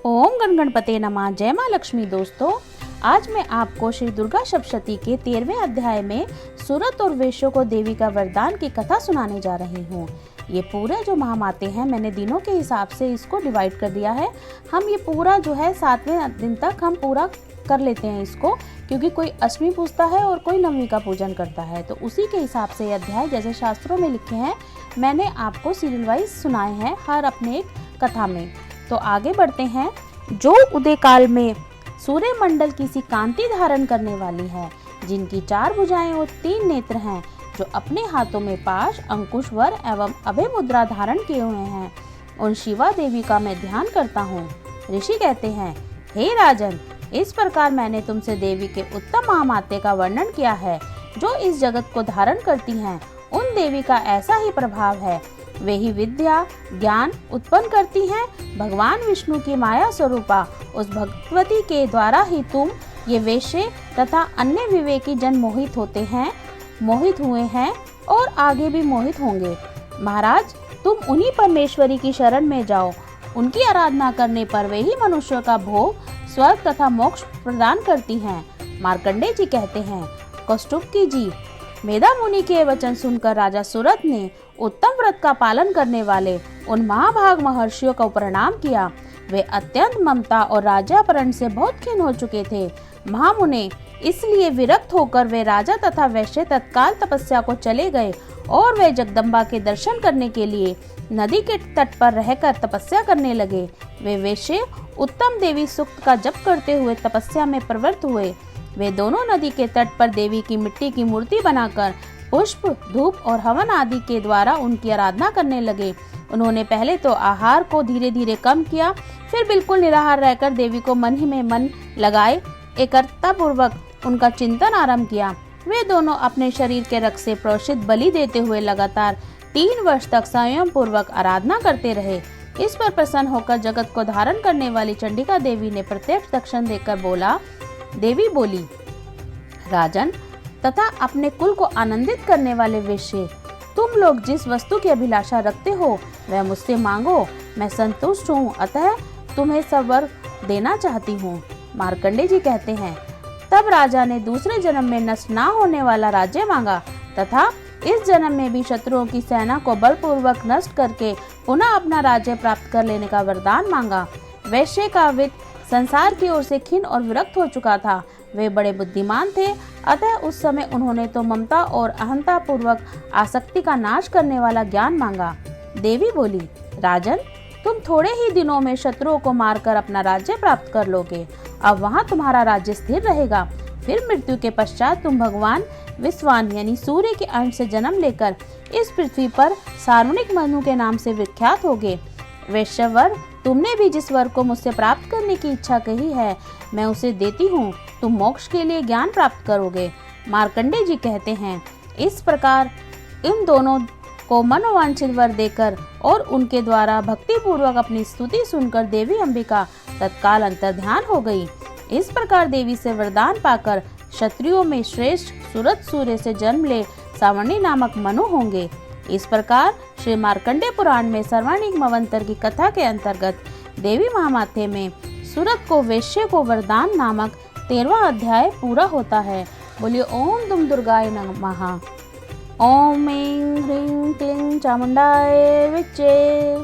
ओम गण गणपते नमः। जय माँ लक्ष्मी। दोस्तों, आज मैं आपको श्री दुर्गा सप्तशती के 13वें अध्याय में सूरत और वेश्यों को देवी का वरदान की कथा सुनाने जा रही हूँ। ये पूरा जो महामाते हैं, मैंने दिनों के हिसाब से इसको डिवाइड कर दिया है। हम ये पूरा जो है 7वें दिन तक हम पूरा कर लेते हैं इसको, क्योंकि कोई अष्टमी पूजता है और कोई नवमी का पूजन करता है, तो उसी के हिसाब से ये अध्याय जैसे शास्त्रों में लिखे हैं मैंने आपको सीरियल वाइज सुनाए हैं, हर अपने एक कथा में। तो आगे बढ़ते हैं। जो उदय काल में सूर्य मंडल की सी कांति धारण करने वाली है, जिनकी 4 भुजाएं और 3 नेत्र हैं, जो अपने हाथों में पाश, अंकुश, वर एवं अभय मुद्रा धारण किए हुए हैं, उन शिवा देवी का मैं ध्यान करता हूँ। ऋषि कहते हैं, हे राजन, इस प्रकार मैंने तुमसे देवी के उत्तम महामाते का वर्णन किया है, जो इस जगत को धारण करती हैं। उन देवी का ऐसा ही प्रभाव है, वे ही विद्या ज्ञान उत्पन्न करती हैं। भगवान विष्णु की माया स्वरूपा उस भगवती के द्वारा ही तुम ये वेश्ये तथा अन्य विवेकी जन मोहित हुए हैं और आगे भी मोहित होंगे। महाराज, तुम उन्हीं परमेश्वरी की शरण में जाओ। उनकी आराधना करने पर वे ही मनुष्यों का भोग, स्वर्ग तथा मोक्ष प्रदान करती हैं। मार्कंडेय जी कहते हैं, कौस्तुभकी जी, मेधा मुनि के वचन सुनकर राजा सूरत ने उत्तम व्रत का पालन करने वाले उन महाभाग महर्षियों को प्रणाम किया। वे अत्यंत ममता और राज्यापरण से बहुत खिन्न हो चुके थे। महामुने, इसलिए विरक्त होकर वे राजा तथा वैश्य तत्काल तपस्या को चले गए और वे जगदम्बा के दर्शन करने के लिए नदी के तट पर रहकर तपस्या करने लगे। वे वैश्य उत्तम देवी सूक्त का जप करते हुए तपस्या में प्रवृत्त हुए। वे दोनों नदी के तट पर देवी की मिट्टी की मूर्ति बनाकर पुष्प, धूप और हवन आदि के द्वारा उनकी आराधना करने लगे। उन्होंने पहले तो आहार को धीरे धीरे कम किया, फिर बिल्कुल निराहार रहकर देवी को मन ही में मन लगाए एकाग्रता पूर्वक उनका चिंतन आरंभ किया। वे दोनों अपने शरीर के रक्त से प्रोषित बलि देते हुए लगातार 3 वर्ष तक संयम पूर्वक आराधना करते रहे। इस पर प्रसन्न होकर जगत को धारण करने वाली चंडिका देवी ने प्रत्यक्ष दर्शन देकर देवी बोली, राजन तथा अपने कुल को आनंदित करने वाले वेश्ये, तुम लोग जिस वस्तु की अभिलाषा रखते हो वह मुझसे मांगो, मैं संतुष्ट हूँ, अतः तुम्हें सब वर देना चाहती हूँ। मार्कंडेय जी कहते हैं, तब राजा ने दूसरे जन्म में नष्ट न होने वाला राज्य मांगा तथा इस जन्म में भी शत्रुओं की सेना को बलपूर्वक नष्ट करके पुनः अपना राज्य प्राप्त कर लेने का वरदान मांगा। वैश्य का वित्त संसार की ओर से खिन्न और विरक्त हो चुका था। वे बड़े बुद्धिमान थे, अतः उस समय उन्होंने तो ममता और अहंता पूर्वक आसक्ति का नाश करने वाला ज्ञान मांगा। देवी बोली, राजन, तुम थोड़े ही दिनों में शत्रुओं को मारकर अपना राज्य प्राप्त कर लोगे। अब वहाँ तुम्हारा राज्य स्थिर रहेगा। फिर मृत्यु के पश्चात तुम भगवान विश्वान यानी सूर्य के अंश से जन्म लेकर इस पृथ्वी पर सारुणिक मनु के नाम से विख्यात होगे। वैश्यवर, तुमने भी जिस वर को मुझसे प्राप्त करने की इच्छा कही है, मैं उसे देती हूँ। तुम मोक्ष के लिए ज्ञान प्राप्त करोगे। मार्कंडेय जी कहते हैं, इस प्रकार इन दोनों को मनोवांछित वर देकर और उनके द्वारा भक्ति पूर्वक अपनी स्तुति सुनकर देवी अंबिका तत्काल अंतर्ध्यान हो गई। इस प्रकार देवी से वरदान पाकर क्षत्रियों में श्रेष्ठ सूरत सूर्य से जन्म ले सावर्णी नामक मनु होंगे। इस प्रकार श्री मार्कंडेय पुराण में सर्वाणिक मवंतर की कथा के अंतर्गत देवी महामाते में सूरत को वेश्य को वरदान नामक 13वां अध्याय पूरा होता है। बोलिए ओम दुम दुर्गाय नमः। ओम ऐं ह्रीं क्लीं चामुंडाय विच्चे।